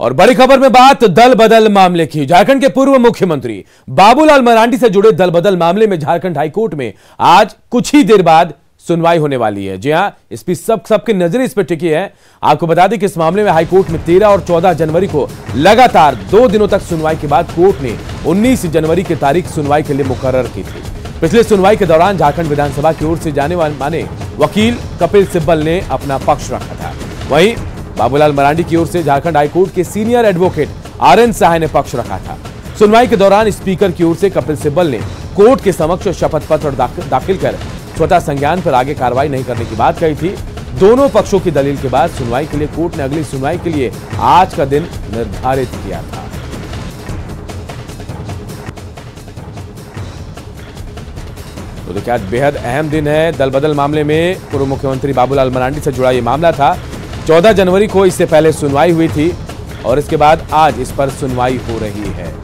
और बड़ी खबर में बात दल बदल मामले की। झारखंड के पूर्व मुख्यमंत्री बाबूलाल मरांडी से जुड़े दल बदल मामले में झारखंड हाईकोर्ट में आज कुछ ही देर बाद सुनवाई होने वाली है। जी हां, इस पर सबकी नजरें इस पर टिकी है। आपको बता दें कि इस मामले में हाईकोर्ट में 13 और 14 जनवरी को लगातार 2 दिनों तक सुनवाई के बाद कोर्ट ने 19 जनवरी की तारीख सुनवाई के लिए मुकर्रर की थी। पिछले सुनवाई के दौरान झारखंड विधानसभा की ओर से जाने माने वकील कपिल सिब्बल ने अपना पक्ष रखा था। वहीं बाबूलाल मरांडी की ओर से झारखंड हाईकोर्ट के सीनियर एडवोकेट आरएन साहा ने पक्ष रखा था। सुनवाई के दौरान स्पीकर की ओर से कपिल सिब्बल ने कोर्ट के समक्ष शपथ पत्र दाखिल कर स्वतः संज्ञान पर आगे कार्रवाई नहीं करने की बात कही थी। दोनों पक्षों की दलील के बाद सुनवाई के लिए कोर्ट ने अगली सुनवाई के लिए आज का दिन निर्धारित किया था। तो देखिए, आज बेहद अहम दिन है। दल बदल मामले में पूर्व मुख्यमंत्री बाबूलाल मरांडी से जुड़ा यह मामला था। 14 जनवरी को इससे पहले सुनवाई हुई थी और इसके बाद आज इस पर सुनवाई हो रही है।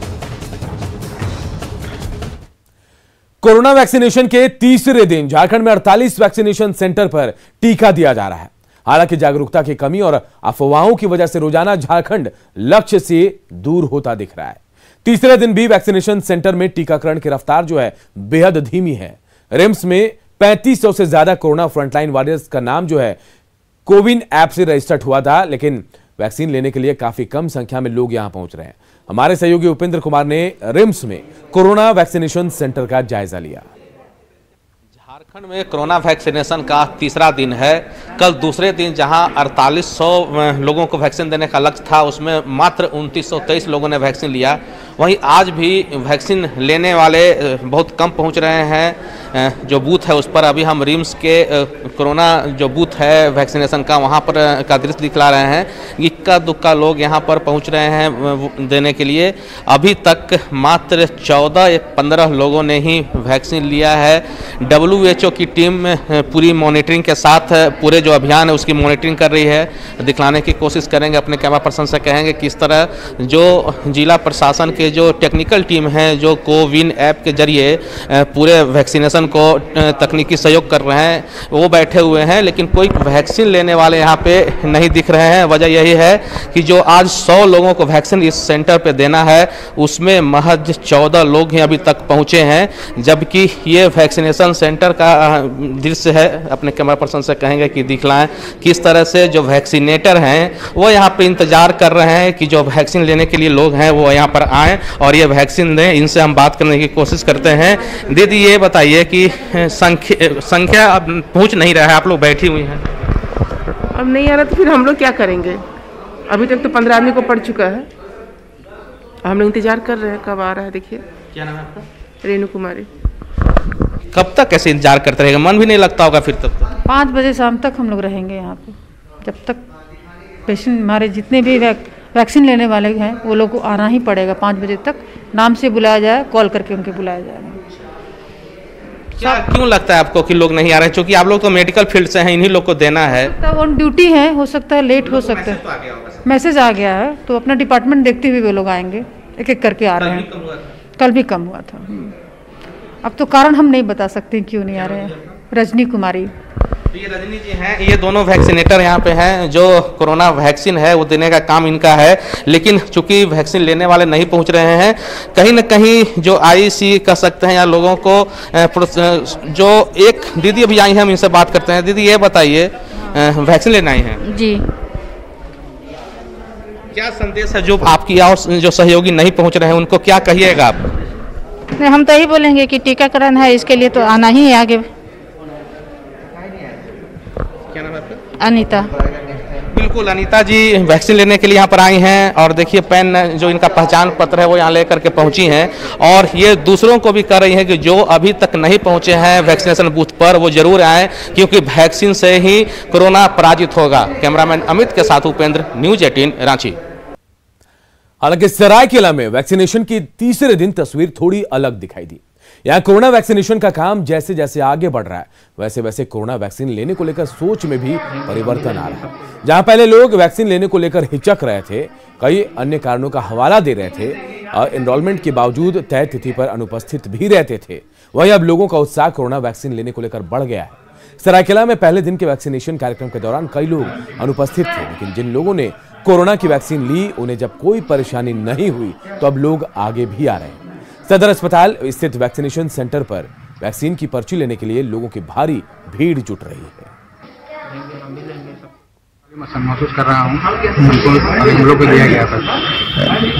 कोरोना वैक्सीनेशन के तीसरे दिन झारखंड में 48 वैक्सीनेशन सेंटर पर टीका दिया जा रहा है। हालांकि जागरूकता की कमी और अफवाहों की वजह से रोजाना झारखंड लक्ष्य से दूर होता दिख रहा है। तीसरे दिन भी वैक्सीनेशन सेंटर में टीकाकरण की रफ्तार जो है बेहद धीमी है। रिम्स में 3500 से ज्यादा कोरोना फ्रंटलाइन वॉरियर्स का नाम जो है कोविन ऐप से रजिस्टर्ड हुआ था, लेकिन वैक्सीन लेने के लिए काफी कम संख्या में लोग यहां पहुंच रहे हैं। हमारे सहयोगी उपेंद्र कुमार ने रिम्स में कोरोना वैक्सीनेशन सेंटर का जायजा लिया। झारखंड में कोरोना वैक्सीनेशन का तीसरा दिन है। कल दूसरे दिन जहां 4800 लोगों को वैक्सीन देने का लक्ष्य था, उसमें मात्र 2923 लोगों ने वैक्सीन लिया। वहीं आज भी वैक्सीन लेने वाले बहुत कम पहुंच रहे हैं। जो बूथ है उस पर अभी हम रिम्स के कोरोना जो बूथ है वैक्सीनेशन का, वहां पर का दृश्य दिखला रहे हैं। इक्का दुक्का लोग यहां पर पहुंच रहे हैं देने के लिए। अभी तक मात्र 14-15 लोगों ने ही वैक्सीन लिया है। WHO की टीम पूरी मॉनिटरिंग के साथ पूरे जो अभियान है उसकी मॉनिटरिंग कर रही है। दिखलाने की कोशिश करेंगे, अपने कैमरा पर्सन से कहेंगे किस तरह जो जिला प्रशासन के जो टेक्निकल टीम है जो कोविन ऐप के जरिए पूरे वैक्सीनेशन को तकनीकी सहयोग कर रहे हैं, वो बैठे हुए हैं, लेकिन कोई वैक्सीन लेने वाले यहाँ पे नहीं दिख रहे हैं। वजह यही है कि जो आज 100 लोगों को वैक्सीन इस सेंटर पे देना है, उसमें महज 14 लोग ही अभी तक पहुँचे हैं। जबकि ये वैक्सीनेशन सेंटर का दृश्य है। अपने कैमरा पर्सन से कहेंगे कि दिखलाएं किस तरह से जो वैक्सीनेटर हैं वो यहाँ पे इंतजार कर रहे हैं कि जो वैक्सीन लेने के लिए लोग हैं वो यहाँ पर आएँ और ये वैक्सीन दें। इनसे हम बात करने की कोशिश करते हैं। दीदी, ये बताइए कि संख्या अब पहुँच नहीं रहा है, आप लोग बैठी हुई हैं। अब नहीं आ रहा तो फिर हम लोग क्या करेंगे? अभी तक तो 15 आदमी को पड़ चुका है। हम लोग इंतजार कर रहे हैं कब आ रहा है। देखिए, क्या नाम है आपका? रेणु कुमारी। कब तक ऐसे इंतजार करते रहेगा? मन भी नहीं लगता होगा फिर तब तक? 5 बजे शाम तक हम लोग रहेंगे यहाँ पे, जब तक पेशेंट हमारे जितने भी वैक्सीन लेने वाले हैं वो लोग को आना ही पड़ेगा। 5 बजे तक नाम से बुलाया जाए, कॉल करके उनके बुलाया जाए। क्या क्यों लगता है आपको कि लोग नहीं आ रहे हैं? क्योंकि आप लोग तो मेडिकल फील्ड से हैं, इन्हीं लोग को देना है। ऑन ड्यूटी है, हो सकता है लेट हो सकता है। मैसेज आ गया है तो अपना डिपार्टमेंट देखते हुए वो लोग आएंगे, एक एक करके आ रहे हैं। कल भी कम हुआ था। अब तो कारण हम नहीं बता सकते क्यों नहीं आ रहे हैं। रजनी कुमारी, ये रजनी जी हैं, ये दोनों वैक्सीनेटर यहाँ पे हैं। जो कोरोना वैक्सीन है वो देने का काम इनका है, लेकिन चूंकि वैक्सीन लेने वाले नहीं पहुँच रहे हैं, कहीं न कहीं जो IC कह सकते हैं या लोगों को जो एक दीदी अभी आई हैं, हम इनसे बात करते हैं। दीदी, ये बताइए, वैक्सीन लेने आई हैं जी, क्या संदेश है जो आपकी और जो सहयोगी नहीं पहुँच रहे हैं उनको क्या कहिएगा आप? नहीं, हम तो यही बोलेंगे कि टीकाकरण है, इसके लिए तो आना ही है आगे। क्या नाम है आपका? अनीता। बिल्कुल, अनीता जी वैक्सीन लेने के लिए यहाँ पर आई हैं और देखिए पेन जो इनका पहचान पत्र है वो यहाँ लेकर के पहुँची हैं और ये दूसरों को भी कह रही हैं कि जो अभी तक नहीं पहुँचे हैं वैक्सीनेशन बूथ पर वो जरूर आएँ, क्योंकि वैक्सीन से ही कोरोना पराजित होगा। कैमरामैन अमित के साथ उपेंद्र, न्यूज 18 रांची। हालांकि सरायकेला में वैक्सीनेशन की तीसरे दिन तस्वीर थोड़ी अलग दिखाई दी। यहां कोरोना वैक्सीनेशन का काम जैसे जैसे आगे बढ़ रहा है, वैसे वैसे कोरोना वैक्सीन लेने को लेकर सोच में भी परिवर्तन आ रहा है। जहां पहले लोग वैक्सीन लेने को लेकर हिचक रहे थे, कई अन्य कारणों का हवाला दे रहे थे और एनरोलमेंट के बावजूद तय तिथि पर अनुपस्थित भी रहते थे, वहीं अब लोगों का उत्साह कोरोना वैक्सीन लेने को लेकर बढ़ गया है। सरायकेला में पहले दिन के वैक्सीनेशन कार्यक्रम के दौरान कई लोग अनुपस्थित थे, लेकिन जिन लोगों ने कोरोना की वैक्सीन ली, उन्हें जब कोई परेशानी नहीं हुई तो अब लोग आगे भी आ रहे हैं। सदर अस्पताल स्थित वैक्सीनेशन सेंटर पर वैक्सीन की पर्ची लेने के लिए लोगों की भारी भीड़ जुट रही है। मैं महसूस कर रहा हूँ, हम लोग को दिया गया था।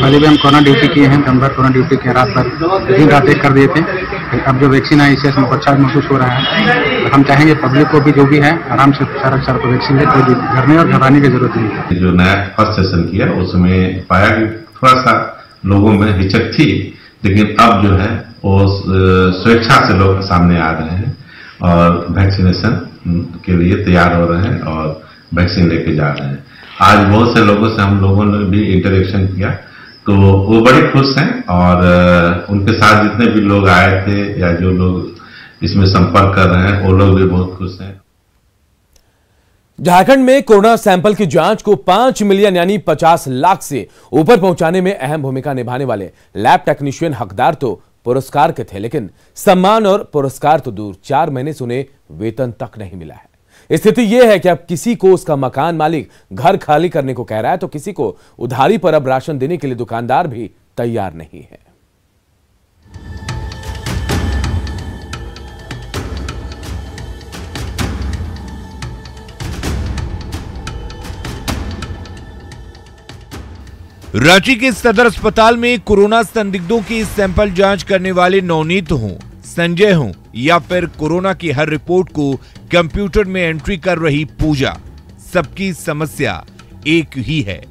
पहले भी हम कोरोना ड्यूटी किए हैं, दिन भर कोरोना ड्यूटी किए, रात भर दिन रात एक कर दिए थे। अब जो वैक्सीन आई इससे हमको अच्छा महसूस हो रहा है। हम चाहेंगे पब्लिक को भी जो भी है आराम से सारा को वैक्सीन ले, कोई घर में और घबराने की जरूरत नहीं। जो नया फर्स्ट सेशन किया उसमें पाया कि थोड़ा सा लोगों में हिचक थी, लेकिन अब जो है वो स्वेच्छा से लोग सामने आ रहे हैं और वैक्सीनेशन के लिए तैयार हो रहे हैं और वैक्सीन लेके जा रहे हैं। आज बहुत से लोगों से हम लोगों ने भी इंटरेक्शन किया तो वो बड़े खुश हैं और उनके साथ जितने भी लोग आए थे या जो लोग इसमें संपर्क कर रहे हैं वो लोग भी बहुत खुश हैं। झारखंड में कोरोना सैंपल की जांच को 5 मिलियन यानी 50 लाख से ऊपर पहुंचाने में अहम भूमिका निभाने वाले लैब टेक्नीशियन हकदार तो पुरस्कार के थे, लेकिन सम्मान और पुरस्कार तो दूर, 4 महीने से उन्हें वेतन तक नहीं मिला है। स्थिति यह है कि अब किसी को उसका मकान मालिक घर खाली करने को कह रहा है तो किसी को उधारी पर अब राशन देने के लिए दुकानदार भी तैयार नहीं है। रांची के सदर अस्पताल में कोरोना संदिग्धों की सैंपल जांच करने वाले नवनीत हों, संजय हों या फिर कोरोना की हर रिपोर्ट को कंप्यूटर में एंट्री कर रही पूजा, सबकी समस्या एक ही है।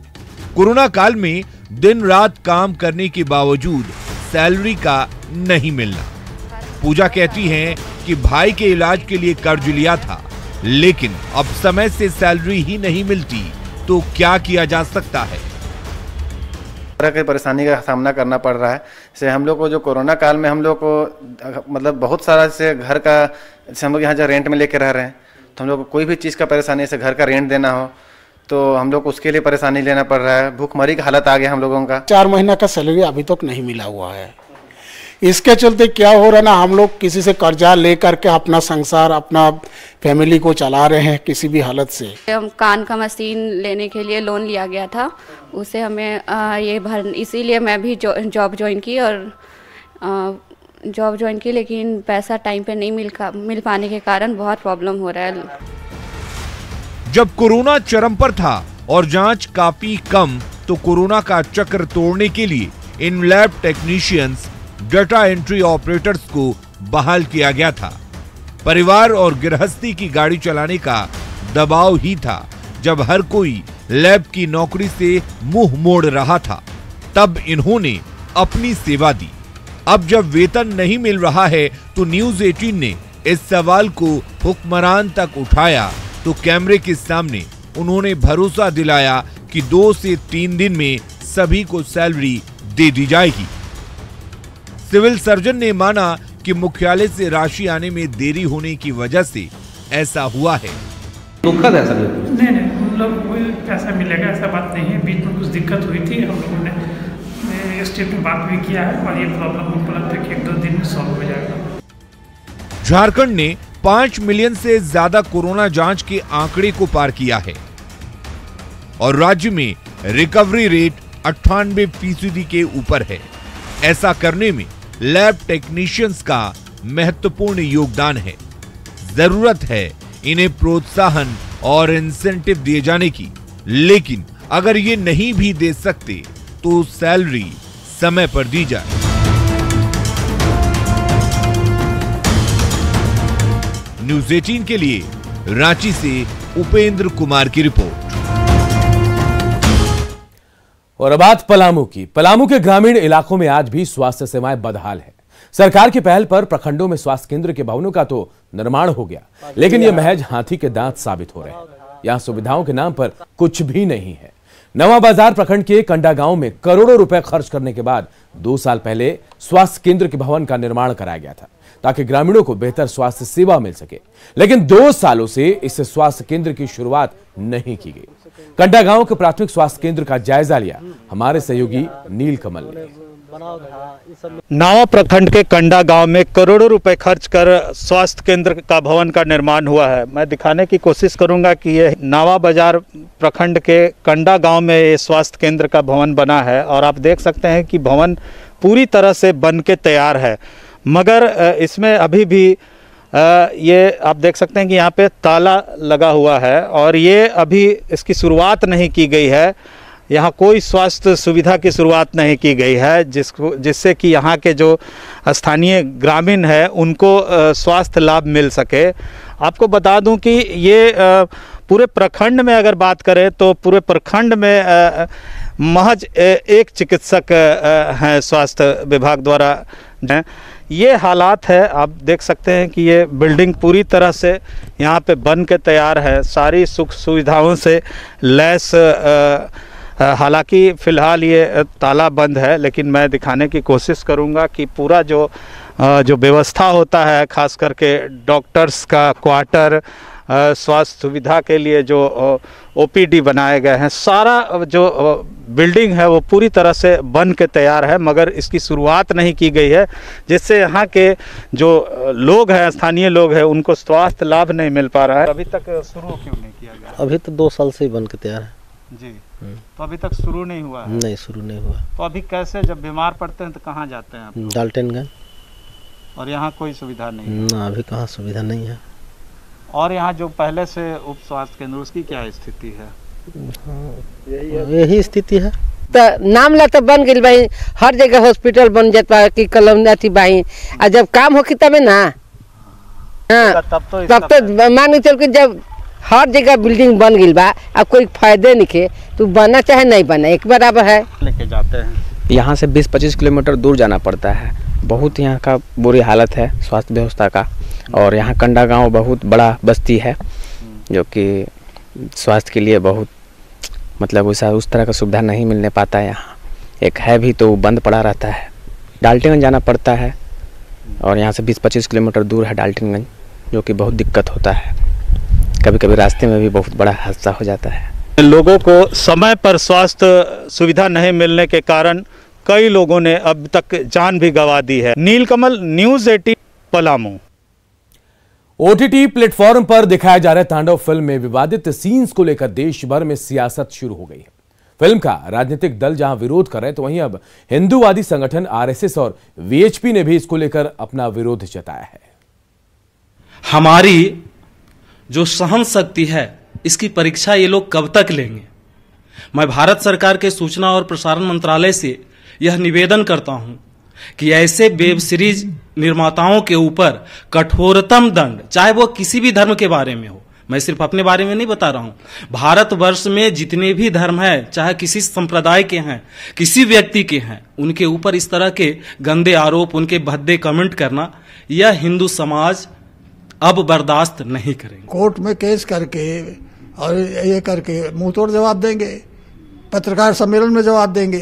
कोरोना काल में दिन रात काम करने के बावजूद सैलरी का नहीं मिलना। पूजा कहती हैं कि भाई के इलाज के लिए कर्ज लिया था, लेकिन अब समय से सैलरी ही नहीं मिलती, तो क्या किया जा सकता है। तरह की परेशानी का सामना करना पड़ रहा है। जैसे हम लोग को जो कोरोना काल में हम लोग को मतलब बहुत सारा से घर का, जैसे हम लोग यहाँ जो रेंट में लेके रह रहे हैं तो हम लोग को कोई भी चीज़ का परेशानी, जैसे घर का रेंट देना हो तो हम लोग को उसके लिए परेशानी लेना पड़ रहा है। भूखमरी का हालत आ गया हम लोगों का। 4 महीना का सैलरी अभी तक नहीं मिला हुआ है। इसके चलते क्या हो रहा है ना, हम लोग किसी से कर्जा ले करके अपना संसार, अपना फैमिली को चला रहे हैं किसी भी हालत से। हम कान का मशीन लेने के लिए लोन लिया गया था, उसे हमें ये भर, इसीलिए मैं भी जॉब ज्वाइन की और जॉब ज्वाइन की, लेकिन पैसा टाइम पे नहीं मिल पाने के कारण बहुत प्रॉब्लम हो रहा है। जब कोरोना चरम पर था और जांच काफी कम, तो कोरोना का चक्र तोड़ने के लिए इन lab technicians, data entry operators को बहाल किया गया था। परिवार और गृहस्थी की गाड़ी चलाने का दबाव ही था। जब हर कोई लैब की नौकरी से मुंह मोड़ रहा था, तब इन्होंने अपनी सेवा दी। अब जब वेतन नहीं मिल रहा है तो न्यूज 18 ने इस सवाल को हुक्मरान तक उठाया, तो कैमरे के सामने उन्होंने भरोसा दिलाया कि 2 से 3 दिन में सभी को सैलरी दे दी जाएगी। सिविल सर्जन ने माना कि मुख्यालय से राशि आने में देरी होने की वजह से ऐसा हुआ है। दुखद है सर। नहीं, हम लोग कोई पैसा मिलेगा ऐसा बात नहीं है। बीच में कुछ दिक्कत हुई थी, हम लोगों ने स्टेट में बात भी किया है और ये प्रॉब्लम हमको लगता है कि 1-2 दिन में सॉल्व हो जाएगा। झारखंड ने 5 मिलियन से ज्यादा कोरोना जांच के आंकड़े को पार किया है और राज्य में रिकवरी रेट 98% के ऊपर है। ऐसा करने में लैब टेक्नीशियंस का महत्वपूर्ण योगदान है। जरूरत है इन्हें प्रोत्साहन और इंसेंटिव दिए जाने की, लेकिन अगर ये नहीं भी दे सकते तो सैलरी समय पर दी जाए। न्यूज 18 के लिए रांची से उपेंद्र कुमार की रिपोर्ट। और अब बात पलामू की। पलामू के ग्रामीण इलाकों में आज भी स्वास्थ्य सेवाएं बदहाल है। सरकार की पहल पर प्रखंडों में स्वास्थ्य केंद्र के भवनों का तो निर्माण हो गया, लेकिन यह महज हाथी के दांत साबित हो रहे हैं। यहां सुविधाओं के नाम पर कुछ भी नहीं है। नवा बाजार प्रखंड के कंडा गांव में करोड़ों रुपए खर्च करने के बाद 2 साल पहले स्वास्थ्य केंद्र के भवन का निर्माण कराया गया था ताकि ग्रामीणों को बेहतर स्वास्थ्य सेवा मिल सके, लेकिन 2 सालों से इस स्वास्थ्य केंद्र की शुरुआत नहीं की गई। कंडा गांव के प्राथमिक स्वास्थ्य केंद्र का जायजा लिया हमारे सहयोगी नील कमल ने। नावा प्रखंड के कंडा गांव में करोड़ों रुपए खर्च कर स्वास्थ्य केंद्र का भवन का निर्माण हुआ है। मैं दिखाने की कोशिश करूंगा कि ये नावा बाजार प्रखंड के कंडा गांव में ये स्वास्थ्य केंद्र का भवन बना है और आप देख सकते हैं कि भवन पूरी तरह से बन के तैयार है, मगर इसमें अभी भी ये आप देख सकते हैं कि यहाँ पे ताला लगा हुआ है और ये अभी इसकी शुरुआत नहीं की गई है। यहाँ कोई स्वास्थ्य सुविधा की शुरुआत नहीं की गई है जिससे कि यहाँ के जो स्थानीय ग्रामीण है उनको स्वास्थ्य लाभ मिल सके। आपको बता दूं कि ये पूरे प्रखंड में अगर बात करें तो पूरे प्रखंड में महज एक चिकित्सक हैं स्वास्थ्य विभाग द्वारा। ये हालात है, आप देख सकते हैं कि ये बिल्डिंग पूरी तरह से यहाँ पे बन के तैयार है, सारी सुख सुविधाओं से लैस। हालांकि फ़िलहाल ये ताला बंद है, लेकिन मैं दिखाने की कोशिश करूंगा कि पूरा जो व्यवस्था होता है, खास करके डॉक्टर्स का क्वार्टर, स्वास्थ्य सुविधा के लिए जो ओपीडी बनाए गए हैं, सारा जो बिल्डिंग है वो पूरी तरह से बन के तैयार है, मगर इसकी शुरुआत नहीं की गई है, जिससे यहाँ के जो लोग हैं, स्थानीय लोग हैं, उनको स्वास्थ्य लाभ नहीं मिल पा रहा है। अभी तक शुरू क्यों नहीं किया गया? अभी तो 2 साल से ही बन के तैयार है जी, तो अभी तक शुरू नहीं हुआ है? नहीं, शुरू नहीं हुआ। तो अभी कैसे, जब बीमार पड़ते हैं तो कहाँ जाते हैं आप? डाल्टनगंज। और यहाँ कोई सुविधा नहीं है? ना, अभी कहाँ सुविधा नहीं है। और यहाँ जो पहले से उप स्वास्थ्य केंद्र, उसकी क्या स्थिति है? यही स्थिति है। तो नाम ला तो बन गई भाई, हर जगह हॉस्पिटल बन जाता कि कलम थी भाई, और जब काम होगी तब ना, हाँ तब तो मान के चल के जब हर जगह बिल्डिंग बन गई बा, अब कोई फायदे नहीं के, तो बनना चाहे नहीं बना एक बराबर है। लेके जाते हैं यहाँ से 20-25 किलोमीटर दूर जाना पड़ता है। बहुत यहाँ का बुरी हालत है स्वास्थ्य व्यवस्था का, और यहाँ कंडा गांव बहुत बड़ा बस्ती है जो कि स्वास्थ्य के लिए बहुत मतलब उस तरह का सुविधा नहीं मिलने पाता है। यहाँ एक है भी तो बंद पड़ा रहता है। डाल्टनगंज जाना पड़ता है और यहाँ से 20-25 किलोमीटर दूर है डाल्टनगंज, जो कि बहुत दिक्कत होता है। कभी कभी रास्ते में भी बहुत बड़ा हादसा हो जाता है। लोगों को समय पर स्वास्थ्य सुविधा नहीं मिलने के कारण कई लोगों ने अब तक जान भी गंवा दी है। नीलकमल, न्यूज़ 18, पलामू। ओटीटी प्लेटफॉर्म पर दिखाया जा रहा तांडव फिल्म में विवादित सीन्स को लेकर देश भर में सियासत शुरू हो गई है। फिल्म का राजनीतिक दल जहां विरोध कर रहे हैं, तो वहीं अब हिंदूवादी संगठन आरएसएस और वीएचपी ने भी इसको लेकर अपना विरोध जताया है। हमारी जो सहन शक्ति है, इसकी परीक्षा ये लोग कब तक लेंगे? मैं भारत सरकार के सूचना और प्रसारण मंत्रालय से यह निवेदन करता हूं कि ऐसे वेब सीरीज निर्माताओं के ऊपर कठोरतम दंड, चाहे वो किसी भी धर्म के बारे में हो, मैं सिर्फ अपने बारे में नहीं बता रहा हूं, भारतवर्ष में जितने भी धर्म हैं, चाहे किसी संप्रदाय के हैं, किसी व्यक्ति के हैं, उनके ऊपर इस तरह के गंदे आरोप, उनके भद्दे कमेंट करना, यह हिंदू समाज अब बर्दाश्त नहीं करेंगे। कोर्ट में केस करके और ये करके मुंह तोड़ जवाब देंगे, पत्रकार सम्मेलन में जवाब देंगे,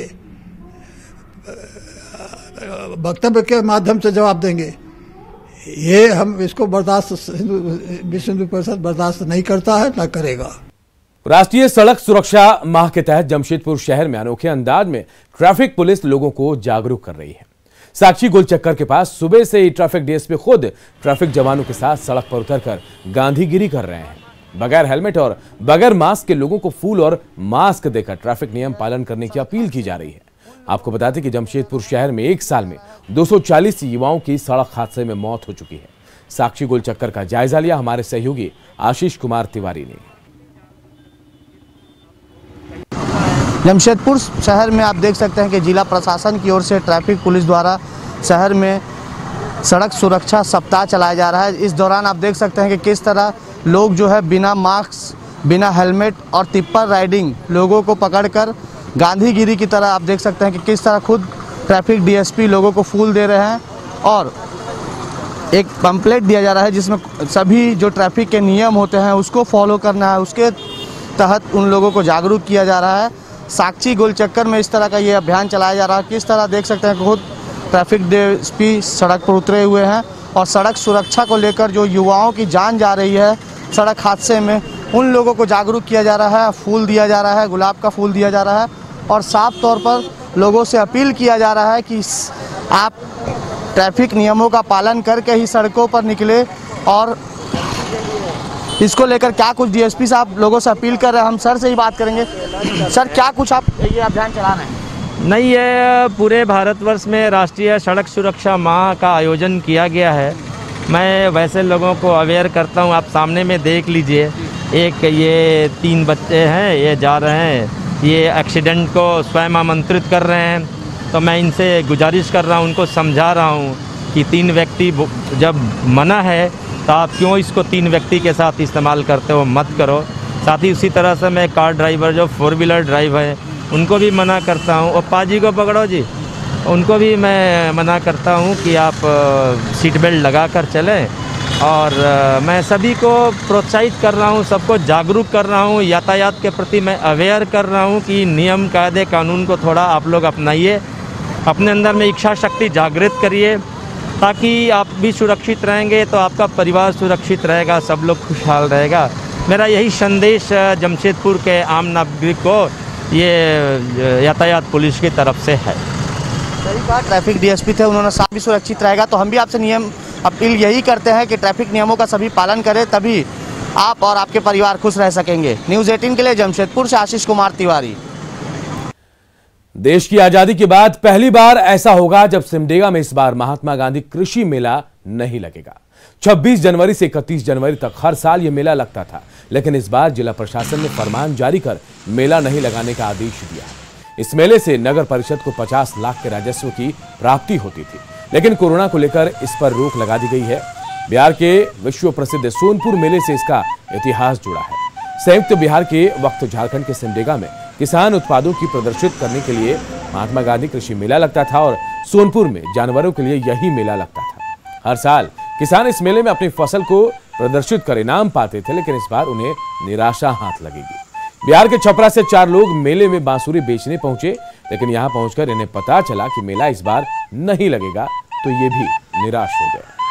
वक्तव्य के माध्यम से जवाब देंगे। ये हम इसको बर्दाश्त, विश्व हिंदू परिषद बर्दाश्त नहीं करता है, ना करेगा। राष्ट्रीय सड़क सुरक्षा माह के तहत जमशेदपुर शहर में अनोखे अंदाज में ट्रैफिक पुलिस लोगों को जागरूक कर रही है। साक्षी गोलचक्कर के पास सुबह से ही ट्रैफिक डीएसपी खुद ट्रैफिक जवानों के साथ सड़क पर उतरकर गांधीगिरी कर रहे हैं। बगैर हेलमेट और बगैर मास्क के लोगों को फूल और मास्क देकर ट्रैफिक नियम पालन करने की अपील की जा रही है। आपको बता दें कि जमशेदपुर शहर में एक साल में 240 युवाओं की सड़क हादसे में मौत हो चुकी है। साक्षी गोलचक्कर का जायजा लिया हमारे सहयोगी आशीष कुमार तिवारी ने। जमशेदपुर शहर में आप देख सकते हैं कि जिला प्रशासन की ओर से ट्रैफिक पुलिस द्वारा शहर में सड़क सुरक्षा सप्ताह चलाया जा रहा है। इस दौरान आप देख सकते हैं कि किस तरह लोग जो है बिना मास्क, बिना हेलमेट और टिप्पर राइडिंग लोगों को पकड़कर गांधीगिरी की तरह आप देख सकते हैं कि किस तरह खुद ट्रैफिक डीएसपी लोगों को फूल दे रहे हैं और एक पंपलेट दिया जा रहा है जिसमें सभी जो ट्रैफिक के नियम होते हैं उसको फॉलो करना है। उसके तहत उन लोगों को जागरूक किया जा रहा है। साक्षी गोलचक्कर में इस तरह का ये अभियान चलाया जा रहा है। किस तरह देख सकते हैं कि खुद ट्रैफिक डीएसपी सड़क पर उतरे हुए हैं और सड़क सुरक्षा को लेकर जो युवाओं की जान जा रही है सड़क हादसे में, उन लोगों को जागरूक किया जा रहा है। फूल दिया जा रहा है, गुलाब का फूल दिया जा रहा है और साफ तौर पर लोगों से अपील किया जा रहा है कि आप ट्रैफिक नियमों का पालन करके ही सड़कों पर निकले। और इसको लेकर क्या कुछ डीएसपी साहब लोगों से अपील कर रहे हैं, हम सर से ही बात करेंगे। सर, क्या कुछ आप ये अभियान चला रहे हैं? नहीं, ये पूरे भारतवर्ष में राष्ट्रीय सड़क सुरक्षा माह का आयोजन किया गया है। मैं वैसे लोगों को अवेयर करता हूँ, आप सामने में देख लीजिए। एक ये 3 बच्चे हैं, ये जा रहे हैं, ये एक्सीडेंट को स्वयं आमंत्रित कर रहे हैं। तो मैं इनसे गुजारिश कर रहा हूँ, उनको समझा रहा हूँ कि 3 व्यक्ति जब मना है तो आप क्यों इसको 3 व्यक्ति के साथ इस्तेमाल करते हो, मत करो। साथ ही उसी तरह से मैं कार ड्राइवर जो 4 व्हीलर ड्राइव है उनको भी मना करता हूँ। और पाजी को पकड़ो जी, उनको भी मैं मना करता हूँ कि आप सीट बेल्ट लगा कर चलें। और मैं सभी को प्रोत्साहित कर रहा हूँ, सबको जागरूक कर रहा हूँ, यातायात के प्रति मैं अवेयर कर रहा हूँ कि नियम कायदे कानून को थोड़ा आप लोग अपनाइए, अपने अंदर में इच्छा शक्ति जागृत करिए, ताकि आप भी सुरक्षित रहेंगे तो आपका परिवार सुरक्षित रहेगा, सब लोग खुशहाल रहेगा। मेरा यही संदेश जमशेदपुर के आम नागरिक को ये यातायात पुलिस की तरफ से है। सही कहा, ट्रैफिक डीएसपी थे, उन्होंने साथ भी सुरक्षित रहेगा। तो हम भी आपसे नियम अपील यही करते हैं कि ट्रैफिक नियमों का सभी पालन करें, तभी आप और आपके परिवार खुश रह सकेंगे। न्यूज़ 18 के लिए जमशेदपुर से आशीष कुमार तिवारी। देश की आजादी के बाद पहली बार ऐसा होगा जब सिमडेगा में इस बार महात्मा गांधी कृषि मेला नहीं लगेगा। 26 जनवरी से 31 जनवरी तक हर साल यह मेला लगता था, लेकिन इस बार जिला प्रशासन ने फरमान जारी कर मेला नहीं लगाने का आदेश दिया है। इस मेले से नगर परिषद को 50 लाख के राजस्व की प्राप्ति होती थी, लेकिन कोरोना को लेकर इस पर रोक लगा दी गई है। बिहार के विश्व प्रसिद्ध सोनपुर मेले से इसका इतिहास जुड़ा है। संयुक्त बिहार के वक्त झारखंड के सिमडेगा में किसान उत्पादों की प्रदर्शित करने के लिए महात्मा गांधी कृषि मेला लगता था और सोनपुर में जानवरों के लिए यही मेला लगता था। हर साल किसान इस मेले में अपनी फसल को प्रदर्शित कर इनाम पाते थे, लेकिन इस बार उन्हें निराशा हाथ लगेगी। बिहार के छपरा से 4 लोग मेले में बांसुरी बेचने पहुंचे, लेकिन यहां पहुंचकर इन्हें पता चला कि मेला इस बार नहीं लगेगा, तो ये भी निराश हो गए।